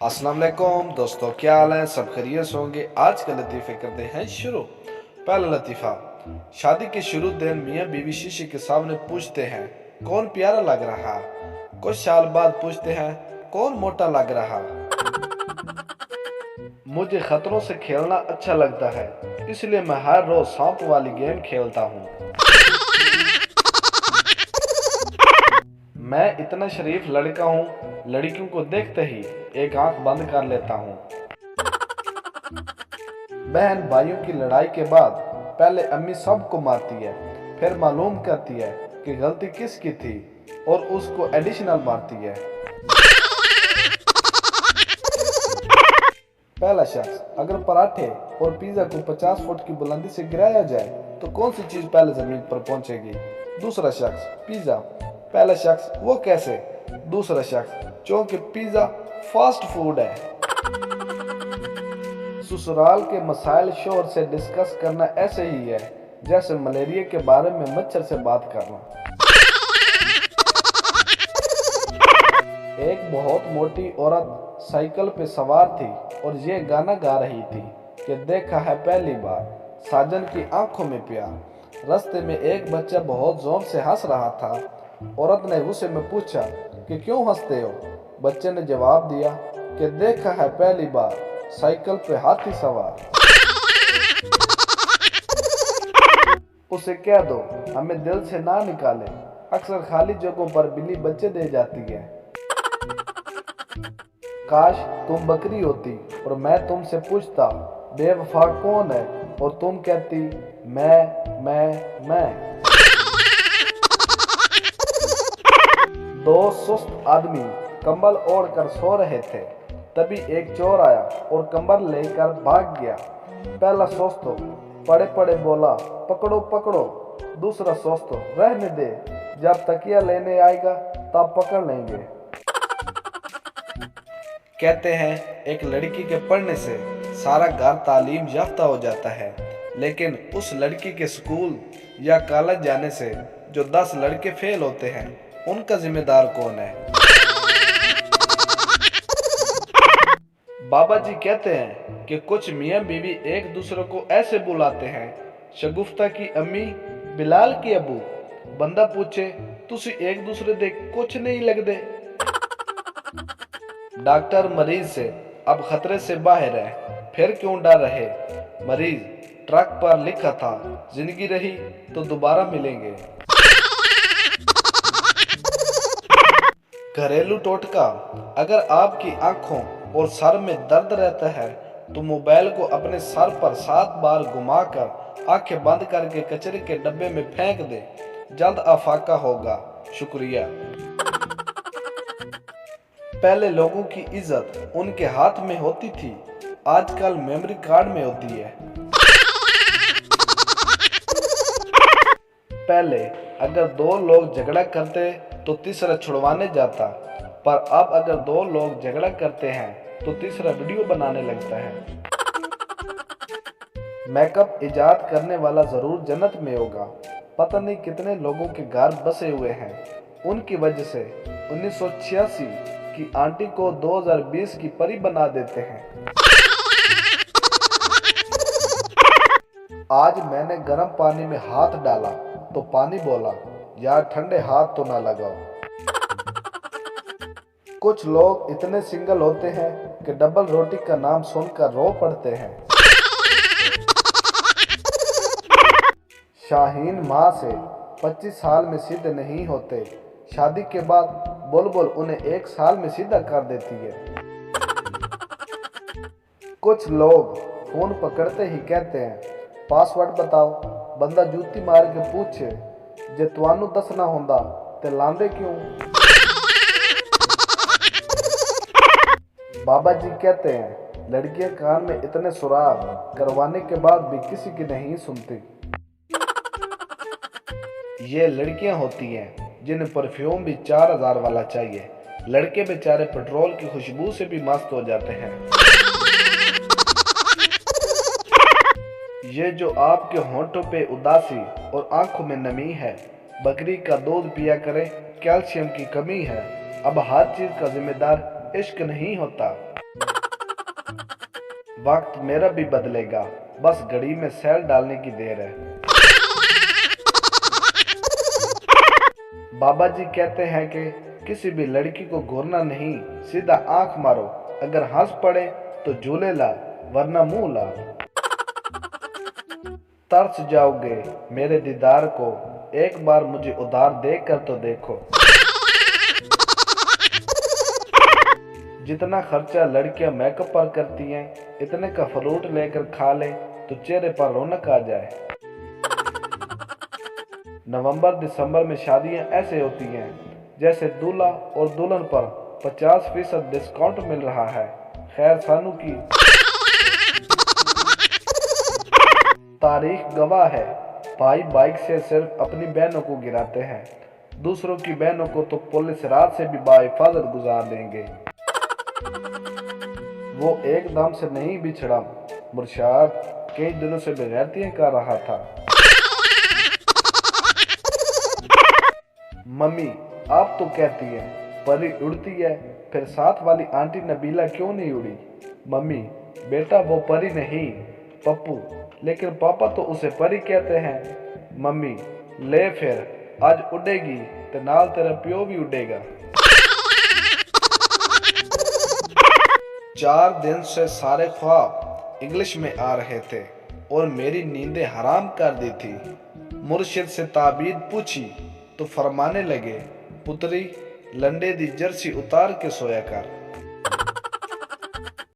अस्सलाम वालेकुम दोस्तों, क्या हाल है? सब खैरियत से होंगे। आज के लतीफ़े करते हैं शुरू। पहला लतीफ़ा। शादी के शुरू दिन मियाँ बीवी शीशे के सामने पूछते हैं कौन प्यारा लग रहा। कुछ साल बाद पूछते हैं कौन मोटा लग रहा। मुझे खतरों से खेलना अच्छा लगता है, इसलिए मैं हर रोज सांप वाली गेम खेलता हूँ। मैं इतना शरीफ लड़का हूँ, लड़कियों को देखते ही एक आंख बंद कर लेता हूँ। बहन भाइयों की लड़ाई के बाद पहले अम्मी सबको मारती है, फिर मालूम करती है कि गलती किसकी थी और उसको एडिशनल मारती है। पहला शख्स। अगर पराठे और पिज्जा को 50 फुट की बुलंदी से गिराया जाए तो कौन सी चीज पहले जमीन पर पहुंचेगी? दूसरा शख्स। पिज्जा। पहला शख्स। वो कैसे? दूसरा शख्स। क्योंकि पिज्जा फास्ट फूड है। ससुराल के मसाइल शोहर से डिस्कस करना ऐसे ही है जैसे मलेरिया के बारे में मच्छर से बात करना। एक बहुत मोटी औरत साइकिल पे सवार थी और ये गाना गा रही थी कि देखा है पहली बार साजन की आंखों में प्यार। रास्ते में एक बच्चा बहुत जोर से हंस रहा था। औरत ने गुस्से में पूछा कि क्यों हंसते हो? बच्चे ने जवाब दिया कि देखा है पहली बार साइकिल पे हाथी सवार। उसे कह दो हमें दिल से ना निकाले, अक्सर खाली जगहों पर बिल्ली बच्चे दे जाती है। काश तुम बकरी होती और मैं तुमसे पूछता बेवफा कौन है और तुम कहती मैं। दो सुस्त आदमी कंबल ओढ़कर सो रहे थे, तभी एक चोर आया और कंबल लेकर भाग गया। पहला सुस्त पड़े पड़े बोला पकड़ो पकड़ो। दूसरा सुस्त रहने दे, जब तकिया लेने आएगा तब पकड़ लेंगे। कहते हैं एक लड़की के पढ़ने से सारा घर तालीम याफ्ता हो जाता है, लेकिन उस लड़की के स्कूल या कॉलेज जाने से जो 10 लड़के फेल होते हैं उनका जिम्मेदार कौन है? बाबा जी कहते हैं कि कुछ मियाँ बीवी एक दूसरे को ऐसे बुलाते हैं, शगुफ्ता की अम्मी, बिलाल की अबू। बंदा पूछे तुसी एक दूसरे दे कुछ नहीं लगदे। डॉक्टर मरीज से अब खतरे से बाहर है, फिर क्यों डर रहे? मरीज ट्रक पर लिखा था जिंदगी रही तो दोबारा मिलेंगे। घरेलू टोटका। अगर आपकी आंखों और सर में दर्द रहता है तो मोबाइल को अपने सर पर 7 बार घुमाकर आंखें बंद करके कचरे के डब्बे में फेंक दे, जल्द अफाका होगा। शुक्रिया। पहले लोगों की इज्जत उनके हाथ में होती थी, आजकल मेमोरी कार्ड में होती है। पहले अगर 2 लोग झगड़ा करते तो तीसरा छुड़वाने जाता, पर अब अगर 2 लोग झगड़ा करते हैं तो तीसरा वीडियो बनाने लगता है। मेकअप इजाद करने वाला जरूर जन्नत में होगा। पता नहीं कितने लोगों के घर बसे हुए हैं, उनकी वजह से 1986 की आंटी को 2020 की परी बना देते हैं। आज मैंने गर्म पानी में हाथ डाला तो पानी बोला यार ठंडे हाथ तो ना लगाओ। कुछ लोग इतने सिंगल होते हैं कि डबल रोटी का नाम सुनकर रो पड़ते हैं। शाहीन माँ से 25 साल में सिद्ध नहीं होते, शादी के बाद बुलबुल उन्हें 1 साल में सीधा कर देती है। कुछ लोग फोन पकड़ते ही कहते हैं पासवर्ड बताओ। बंदा जूती मार के पूछे जे तुहानू दसना होंदा ते लांदे क्यों? बाबा जी कहते हैं लड़कियां कान में इतने सुराख करवाने के बाद भी किसी की नहीं सुनती। ये लड़कियां होती हैं जिन्हें परफ्यूम भी 4000 वाला चाहिए, लड़के बेचारे पेट्रोल की खुशबू से भी मस्त हो जाते हैं। ये जो आपके होंठों पे उदासी और आंखों में नमी है, बकरी का दूध पिया करें, कैल्शियम की कमी है। अब हर चीज का जिम्मेदार इश्क नहीं होता। वक्त मेरा भी बदलेगा, बस घड़ी में सेल डालने की देर है। बाबा जी कहते हैं कि किसी भी लड़की को घूरना नहीं, सीधा आंख मारो, अगर हंस पड़े तो झूले ला, वरना मुंह ला। तरस जाओगे मेरे दीदार को, एक बार मुझे उधार देकर तो देखो। जितना खर्चा लड़कियां मेकअप पर करती हैं, इतने का फ्रूट लेकर खा ले तो चेहरे पर रौनक आ जाए। नवंबर दिसंबर में शादियां ऐसे होती हैं जैसे दूल्हा और दुल्हन पर 50% डिस्काउंट मिल रहा है। खैर सानू की तारीख गवाह है, भाई बाइक से सिर्फ अपनी बहनों को गिराते हैं, दूसरों की बहनों को तो पुलिस रात से भी बाहिफाजत गुजार देंगे। वो एकदम से नहीं बिछड़ा, मुर्शाद कई दिनों से बेगैरतियां कर रहा था। मम्मी आप तो कहती हैं परी उड़ती है, फिर साथ वाली आंटी नबीला क्यों नहीं उड़ी? मम्मी बेटा वो परी नहीं, पप्पू, लेकिन पापा तो उसे परी कहते हैं। मम्मी ले फिर आज उड़ेगी तो नाल तेरा प्यो भी उड़ेगा। 4 दिन से सारे ख्वाब इंग्लिश में आ रहे थे और मेरी नींदें हराम कर दी थी। मुर्शिद से ताबीद पूछी तो फरमाने लगे, पुत्री लंडे दी जर्सी उतार के सोया कर।